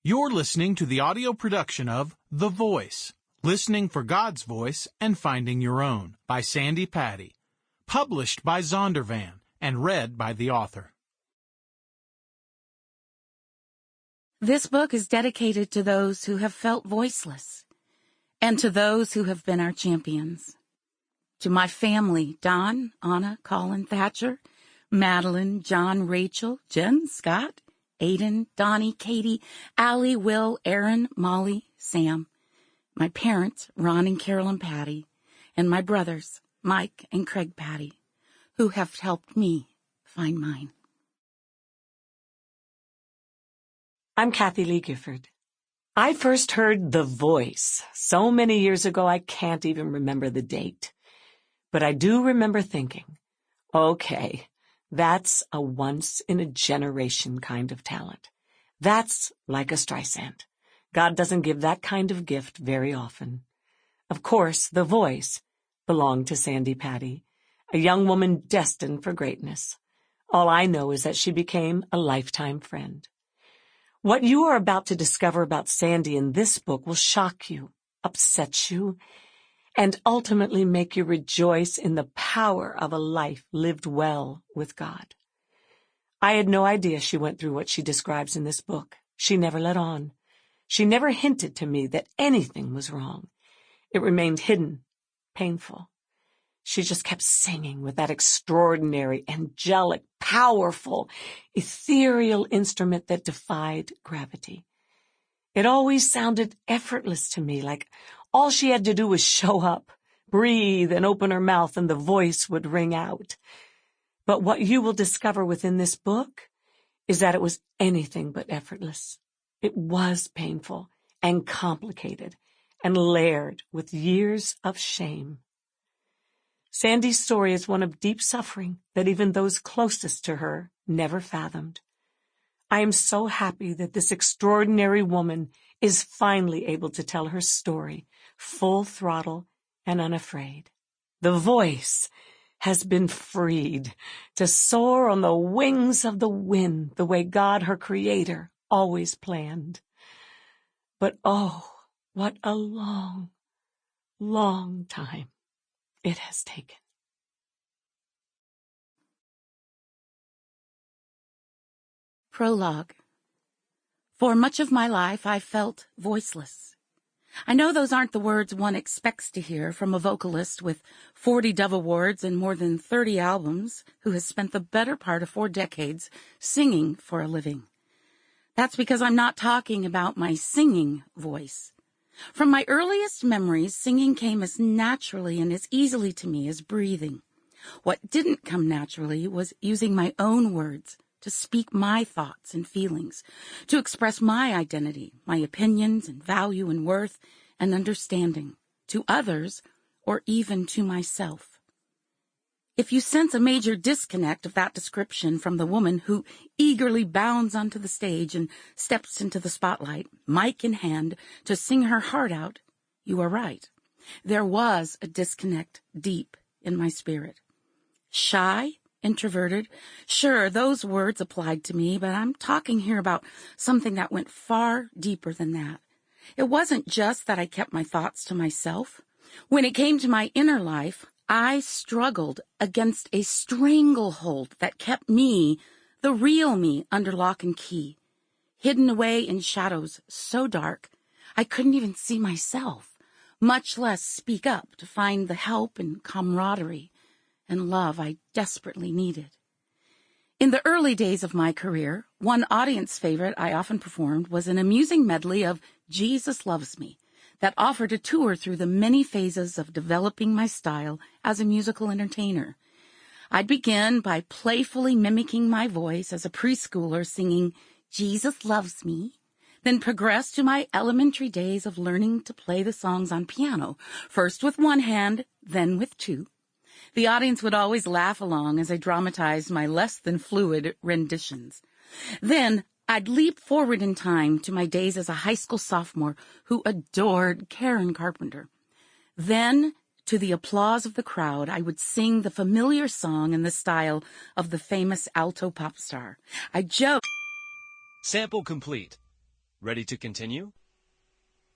You're listening to the audio production of The Voice, Listening for God's Voice and Finding Your Own by Sandi Patty, published by Zondervan and read by the author. This book is dedicated to those who have felt voiceless and to those who have been our champions. To my family, Don, Anna, Colin, Thatcher, Madeline, John, Rachel, Jen, Scott, Aiden, Donnie, Katie, Allie, Will, Aaron, Molly, Sam. My parents, Ron and Carolyn Patty, and my brothers, Mike and Craig Patty, who have helped me find mine. I'm Kathie Lee Gifford. I first heard The Voice so many years ago I can't even remember the date. But I do remember thinking, okay, that's a once-in-a-generation kind of talent. That's like a Streisand. God doesn't give that kind of gift very often. Of course, The Voice belonged to Sandi Patty, a young woman destined for greatness. All I know is that she became a lifetime friend. What you are about to discover about Sandi in this book will shock you, upset you, and ultimately make you rejoice in the power of a life lived well with God. I had no idea she went through what she describes in this book. She never let on. She never hinted to me that anything was wrong. It remained hidden, painful. She just kept singing with that extraordinary, angelic, powerful, ethereal instrument that defied gravity. It always sounded effortless to me, like all she had to do was show up, breathe, and open her mouth, and the voice would ring out. But what you will discover within this book is that it was anything but effortless. It was painful and complicated and layered with years of shame. Sandi's story is one of deep suffering that even those closest to her never fathomed. I am so happy that this extraordinary woman is finally able to tell her story, full throttle and unafraid. The voice has been freed to soar on the wings of the wind the way God, her creator, always planned. But oh, what a long, long time it has taken. Prologue. For much of my life, I felt voiceless. I know those aren't the words one expects to hear from a vocalist with 40 Dove Awards and more than 30 albums who has spent the better part of 4 decades singing for a living. That's because I'm not talking about my singing voice. From my earliest memories, singing came as naturally and as easily to me as breathing. What didn't come naturally was using my own words to speak my thoughts and feelings, to express my identity, my opinions and value and worth and understanding to others or even to myself. If you sense a major disconnect of that description from the woman who eagerly bounds onto the stage and steps into the spotlight, mic in hand, to sing her heart out, you are right. There was a disconnect deep in my spirit. Shy, introverted, sure, those words applied to me, but I'm talking here about something that went far deeper than that. It wasn't just that I kept my thoughts to myself. When it came to my inner life, I struggled against a stranglehold that kept me, the real me, under lock and key, hidden away in shadows so dark I couldn't even see myself, much less speak up to find the help and camaraderie and love I desperately needed. In the early days of my career, one audience favorite I often performed was an amusing medley of Jesus Loves Me that offered a tour through the many phases of developing my style as a musical entertainer. I'd begin by playfully mimicking my voice as a preschooler singing Jesus Loves Me, then progress to my elementary days of learning to play the songs on piano, first with one hand, then with two. The audience would always laugh along as I dramatized my less than fluid renditions. Then I'd leap forward in time to my days as a high school sophomore who adored Karen Carpenter. Then, to the applause of the crowd, I would sing the familiar song in the style of the famous alto pop star. I joked. Sample complete. Ready to continue?